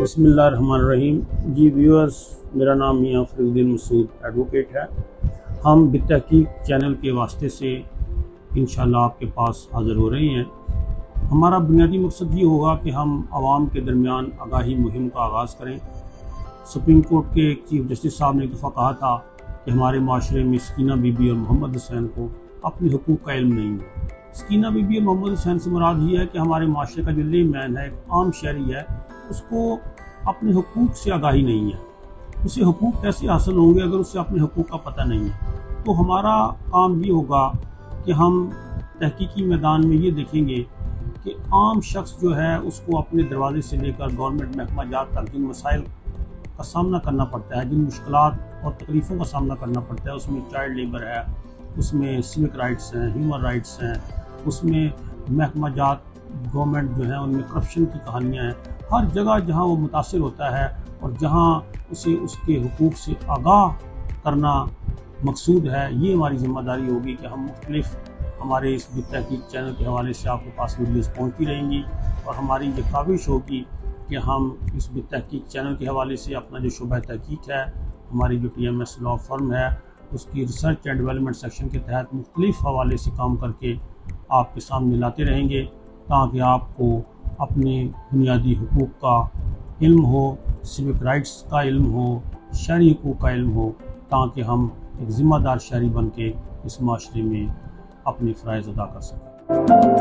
بسم اللہ الرحمن الرحیم۔ جی ویورز، میرا نام میاں فرید الدین مسعود ایڈوکیٹ ہے۔ ہم بالتحقیق چینل کے واسطے سے انشاءاللہ آپ کے پاس حاضر ہو رہے ہیں۔ ہمارا بنیادی مقصد یہ ہوگا کہ ہم عوام کے درمیان آگاہی مہم کا آغاز کریں۔ سپریم کورٹ کے چیف جسٹس صاحب نے ایک دفعہ کہا تھا کہ ہمارے معاشرے میں سکینہ بی بی اور محمد حسین کو اپنے حقوق کا علم نہیں ہے۔ سکینہ بی بی اور محمد حسین سے مراد یہ ہے کہ ہمارے معاشرے کا جو لے مین ہے، ایک عام شہری ہے، اس کو اپنے حقوق سے آگاہی نہیں ہے۔ اسے حقوق کیسے حاصل ہوں گے اگر اسے اپنے حقوق کا پتہ نہیں ہے؟ تو ہمارا کام یہ ہوگا کہ ہم تحقیقی میدان میں یہ دیکھیں گے کہ عام شخص جو ہے اس کو اپنے دروازے سے لے کر گورنمنٹ محکمہ جات تک جن مسائل کا سامنا کرنا پڑتا ہے، جن مشکلات اور تکلیفوں کا سامنا کرنا پڑتا ہے، اس میں چائلڈ لیبر ہے، اس میں سیوک رائٹس ہیں، ہیومن رائٹس ہیں، اس میں محکمہ جات گورنمنٹ جو ہیں ان میں کرپشن کی کہانیاں ہیں۔ ہر جگہ جہاں وہ متاثر ہوتا ہے اور جہاں اسے اس کے حقوق سے آگاہ کرنا مقصود ہے، یہ ہماری ذمہ داری ہوگی کہ ہم مختلف ہمارے اس بالتحقیق چینل کے حوالے سے آپ کے پاس ویڈیوز پہنچتی رہیں گی، اور ہماری یہ کاوش ہوگی کہ ہم اس بالتحقیق چینل کے حوالے سے اپنا جو شعبہ تحقیق ہے، ہماری جو TMS لاء فرم ہے، اس کی ریسرچ اینڈ ڈیولپمنٹ سیکشن کے تحت مختلف حوالے سے کام کر کے آپ کے سامنے لاتے رہیں گے، تاکہ آپ کو اپنے بنیادی حقوق کا علم ہو، سیوک رائٹس کا علم ہو، شہری حقوق کا علم ہو، تاکہ ہم ایک ذمہ دار شہری بن کے اس معاشرے میں اپنے فرائض ادا کر سکیں۔